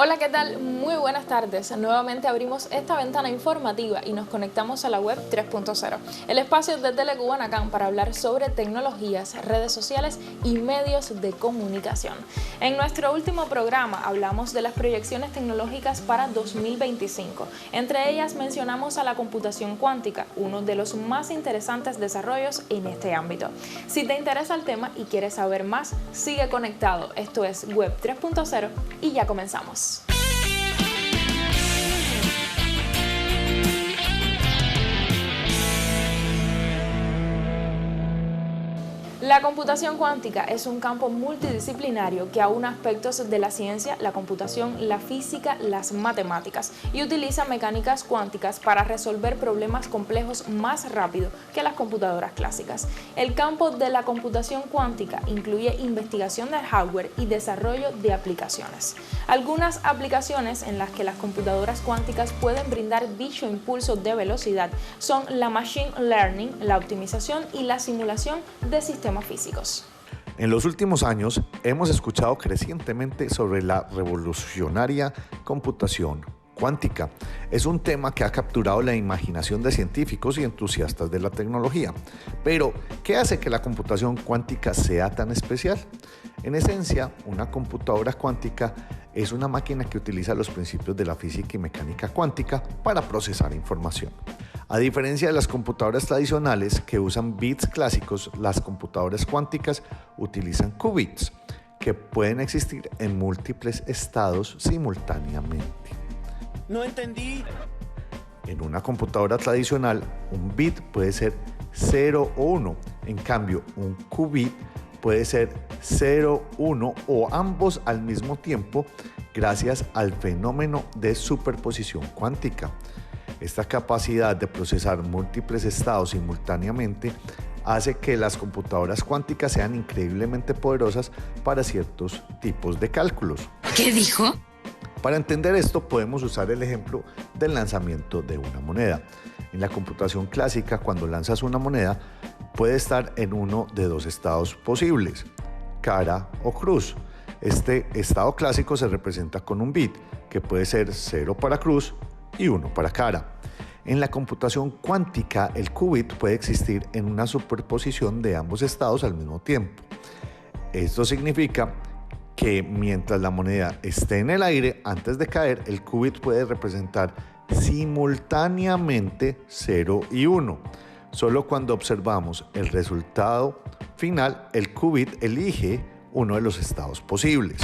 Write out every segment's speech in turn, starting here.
Hola, ¿qué tal? Muy buenas tardes. Nuevamente abrimos esta ventana informativa y nos conectamos a la web 3.0, el espacio de Telecubanacán para hablar sobre tecnologías, redes sociales y medios de comunicación. En nuestro último programa hablamos de las proyecciones tecnológicas para 2025. Entre ellas mencionamos a la computación cuántica, uno de los más interesantes desarrollos en este ámbito. Si te interesa el tema y quieres saber más, sigue conectado. Esto es Web 3.0 y ya comenzamos. La computación cuántica es un campo multidisciplinario que aúna aspectos de la ciencia, la computación, la física, las matemáticas y utiliza mecánicas cuánticas para resolver problemas complejos más rápido que las computadoras clásicas. El campo de la computación cuántica incluye investigación del hardware y desarrollo de aplicaciones. Algunas aplicaciones en las que las computadoras cuánticas pueden brindar dicho impulso de velocidad son la machine learning, la optimización y la simulación de sistemas físicos. En los últimos años hemos escuchado crecientemente sobre la revolucionaria computación cuántica. Es un tema que ha capturado la imaginación de científicos y entusiastas de la tecnología. Pero, ¿qué hace que la computación cuántica sea tan especial? En esencia, una computadora cuántica es una máquina que utiliza los principios de la física y mecánica cuántica para procesar información. A diferencia de las computadoras tradicionales que usan bits clásicos, las computadoras cuánticas utilizan qubits, que pueden existir en múltiples estados simultáneamente. No entendí. En una computadora tradicional, un bit puede ser 0 o 1. En cambio, un qubit puede ser 0, 1 o ambos al mismo tiempo gracias al fenómeno de superposición cuántica. Esta capacidad de procesar múltiples estados simultáneamente hace que las computadoras cuánticas sean increíblemente poderosas para ciertos tipos de cálculos. ¿Qué dijo? Para entender esto podemos usar el ejemplo del lanzamiento de una moneda. En la computación clásica, cuando lanzas una moneda, puede estar en uno de dos estados posibles, cara o cruz. Este estado clásico se representa con un bit, que puede ser 0 para cruz y 1 para cara. En la computación cuántica, el qubit puede existir en una superposición de ambos estados al mismo tiempo. Esto significa que mientras la moneda esté en el aire, antes de caer, el qubit puede representar simultáneamente 0 y 1. Solo cuando observamos el resultado final, el qubit elige uno de los estados posibles.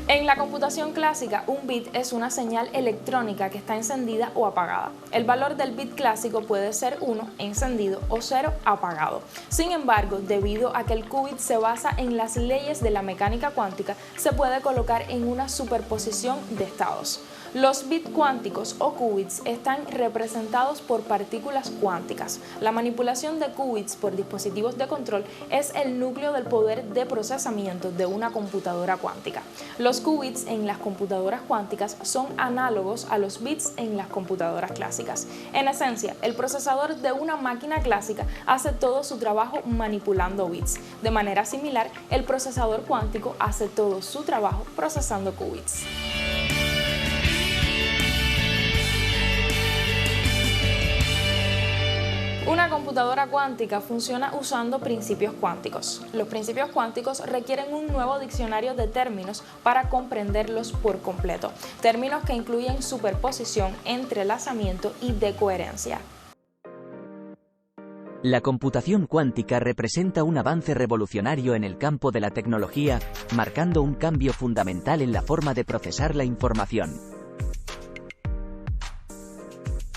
En la computación clásica, un bit es una señal electrónica que está encendida o apagada. El valor del bit clásico puede ser 1 encendido o 0 apagado. Sin embargo, debido a que el qubit se basa en las leyes de la mecánica cuántica, se puede colocar en una superposición de estados. Los bits cuánticos o qubits están representados por partículas cuánticas. La manipulación de qubits por dispositivos de control es el núcleo del poder de procesamiento de una computadora cuántica. Los qubits en las computadoras cuánticas son análogos a los bits en las computadoras clásicas. En esencia, el procesador de una máquina clásica hace todo su trabajo manipulando bits. De manera similar, el procesador cuántico hace todo su trabajo procesando qubits. Una computadora cuántica funciona usando principios cuánticos. Los principios cuánticos requieren un nuevo diccionario de términos para comprenderlos por completo. Términos que incluyen superposición, entrelazamiento y decoherencia. La computación cuántica representa un avance revolucionario en el campo de la tecnología, marcando un cambio fundamental en la forma de procesar la información.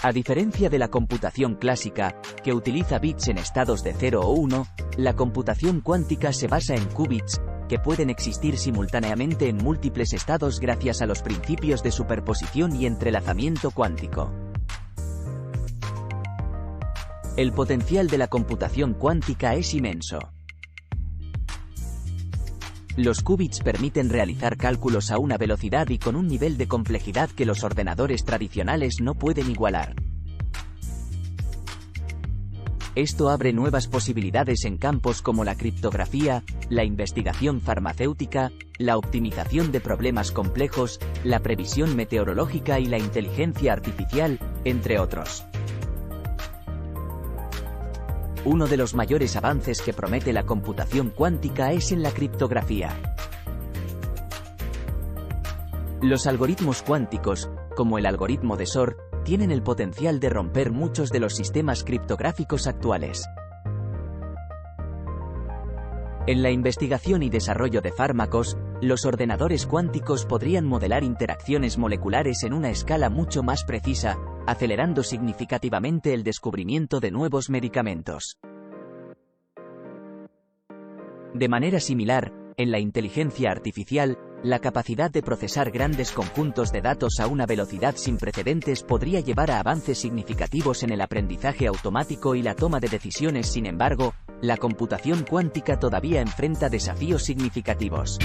A diferencia de la computación clásica, que utiliza bits en estados de 0 o 1, la computación cuántica se basa en qubits, que pueden existir simultáneamente en múltiples estados gracias a los principios de superposición y entrelazamiento cuántico. El potencial de la computación cuántica es inmenso. Los qubits permiten realizar cálculos a una velocidad y con un nivel de complejidad que los ordenadores tradicionales no pueden igualar. Esto abre nuevas posibilidades en campos como la criptografía, la investigación farmacéutica, la optimización de problemas complejos, la previsión meteorológica y la inteligencia artificial, entre otros. Uno de los mayores avances que promete la computación cuántica es en la criptografía. Los algoritmos cuánticos, como el algoritmo de Shor, tienen el potencial de romper muchos de los sistemas criptográficos actuales. En la investigación y desarrollo de fármacos, los ordenadores cuánticos podrían modelar interacciones moleculares en una escala mucho más precisa, acelerando significativamente el descubrimiento de nuevos medicamentos. De manera similar, en la inteligencia artificial, la capacidad de procesar grandes conjuntos de datos a una velocidad sin precedentes podría llevar a avances significativos en el aprendizaje automático y la toma de decisiones. Sin embargo, la computación cuántica todavía enfrenta desafíos significativos.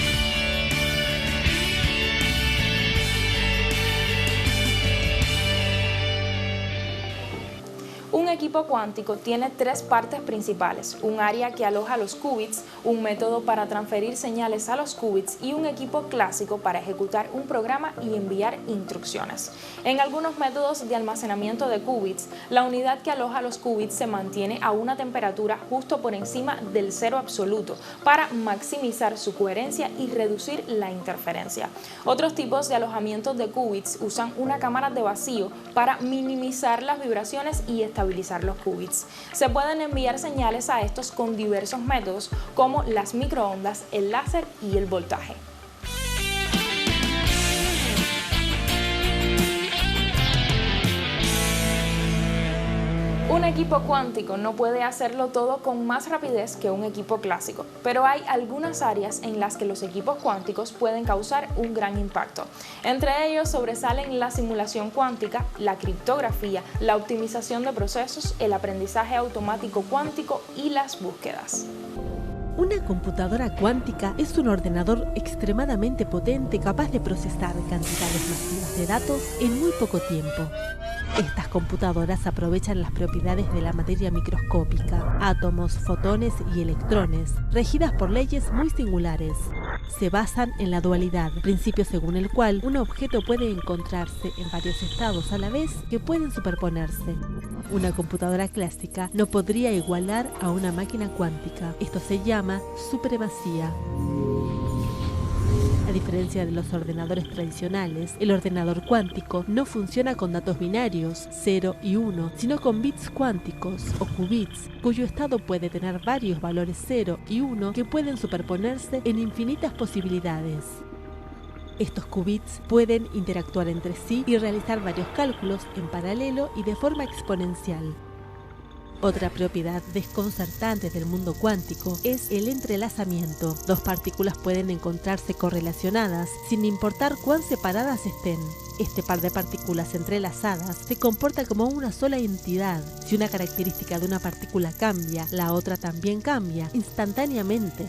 Un equipo cuántico tiene tres partes principales: un área que aloja los qubits, un método para transferir señales a los qubits y un equipo clásico para ejecutar un programa y enviar instrucciones. En algunos métodos de almacenamiento de qubits, la unidad que aloja los qubits se mantiene a una temperatura justo por encima del cero absoluto para maximizar su coherencia y reducir la interferencia. Otros tipos de alojamientos de qubits usan una cámara de vacío para minimizar las vibraciones y estabilizar los qubits. Se pueden enviar señales a estos con diversos métodos como las microondas, el láser y el voltaje. Un equipo cuántico no puede hacerlo todo con más rapidez que un equipo clásico, pero hay algunas áreas en las que los equipos cuánticos pueden causar un gran impacto. Entre ellos sobresalen la simulación cuántica, la criptografía, la optimización de procesos, el aprendizaje automático cuántico y las búsquedas. Una computadora cuántica es un ordenador extremadamente potente capaz de procesar cantidades masivas de datos en muy poco tiempo. Estas computadoras aprovechan las propiedades de la materia microscópica, átomos, fotones y electrones, regidas por leyes muy singulares. Se basan en la dualidad, principio según el cual un objeto puede encontrarse en varios estados a la vez que pueden superponerse. Una computadora clásica no podría igualar a una máquina cuántica. Esto se llama supremacía. A diferencia de los ordenadores tradicionales, el ordenador cuántico no funciona con datos binarios, 0 y 1, sino con bits cuánticos, o qubits, cuyo estado puede tener varios valores 0 y 1 que pueden superponerse en infinitas posibilidades. Estos qubits pueden interactuar entre sí y realizar varios cálculos en paralelo y de forma exponencial. Otra propiedad desconcertante del mundo cuántico es el entrelazamiento. Dos partículas pueden encontrarse correlacionadas sin importar cuán separadas estén. Este par de partículas entrelazadas se comporta como una sola entidad. Si una característica de una partícula cambia, la otra también cambia instantáneamente.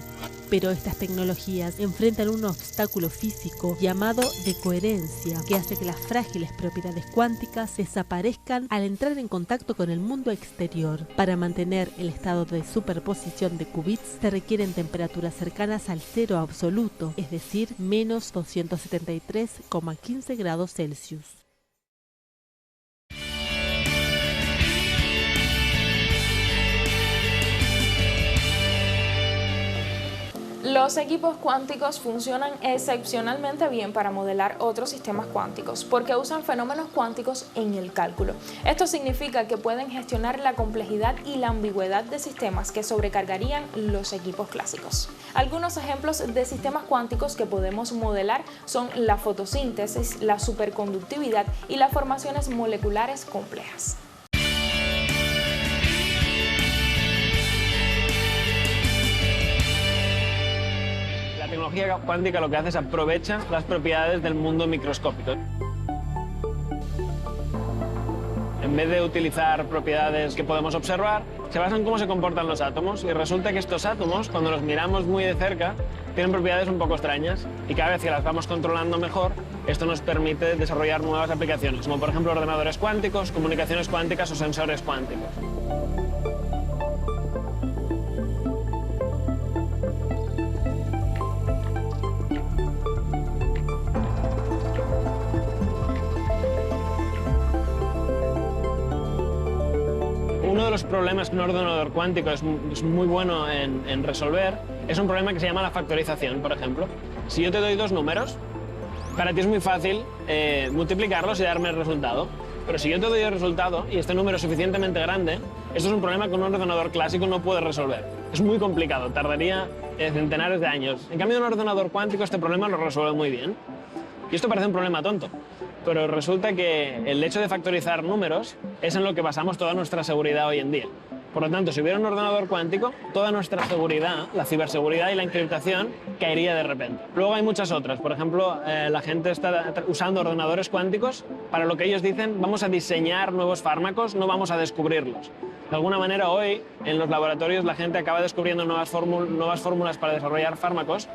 Pero estas tecnologías enfrentan un obstáculo físico llamado decoherencia, que hace que las frágiles propiedades cuánticas desaparezcan al entrar en contacto con el mundo exterior. Para mantener el estado de superposición de qubits se requieren temperaturas cercanas al cero absoluto, es decir, menos 273,15 grados Celsius. Los equipos cuánticos funcionan excepcionalmente bien para modelar otros sistemas cuánticos porque usan fenómenos cuánticos en el cálculo. Esto significa que pueden gestionar la complejidad y la ambigüedad de sistemas que sobrecargarían los equipos clásicos. Algunos ejemplos de sistemas cuánticos que podemos modelar son la fotosíntesis, la superconductividad y las formaciones moleculares complejas. La tecnología cuántica lo que hace es aprovecha las propiedades del mundo microscópico. En vez de utilizar propiedades que podemos observar, se basa en cómo se comportan los átomos y resulta que estos átomos, cuando los miramos muy de cerca, tienen propiedades un poco extrañas y cada vez que las vamos controlando mejor, esto nos permite desarrollar nuevas aplicaciones, como por ejemplo ordenadores cuánticos, comunicaciones cuánticas o sensores cuánticos. de los problemas que un ordenador cuántico es muy bueno en resolver es un problema que se llama la factorización, por ejemplo. Si yo te doy dos números, para ti es muy fácil multiplicarlos y darme el resultado. Pero si yo te doy el resultado y este número es suficientemente grande, esto es un problema que un ordenador clásico no puede resolver. Es muy complicado, tardaría centenares de años. En cambio, un ordenador cuántico este problema lo resuelve muy bien. Y esto parece un problema tonto, pero resulta que el hecho de factorizar números es en lo que basamos toda nuestra seguridad hoy en día. Por lo tanto, si hubiera un ordenador cuántico, toda nuestra seguridad, la ciberseguridad y la encriptación, caería de repente. Luego hay muchas otras. Por ejemplo, la gente está usando ordenadores cuánticos para lo que ellos dicen, vamos a diseñar nuevos fármacos, no vamos a descubrirlos. De alguna manera, hoy, en los laboratorios, la gente acaba descubriendo nuevas fórmulas para desarrollar fármacos,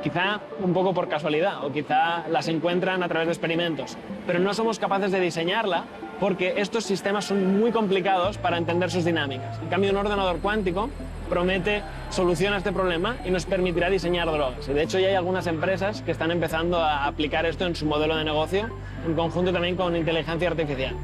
quizá un poco por casualidad, o quizá las encuentran a través de experimentos. Pero no somos capaces de diseñarla porque estos sistemas son muy complicados para entender sus dinámicas. En cambio, un ordenador cuántico promete solución a este problema y nos permitirá diseñar drogas. Y de hecho, ya hay algunas empresas que están empezando a aplicar esto en su modelo de negocio, en conjunto también con inteligencia artificial.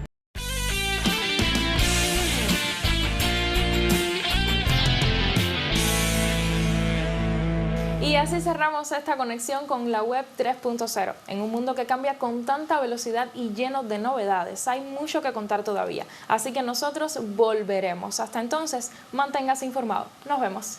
Y así cerramos esta conexión con la web 3.0. En un mundo que cambia con tanta velocidad y lleno de novedades, hay mucho que contar todavía. Así que nosotros volveremos. Hasta entonces, manténgase informado. Nos vemos.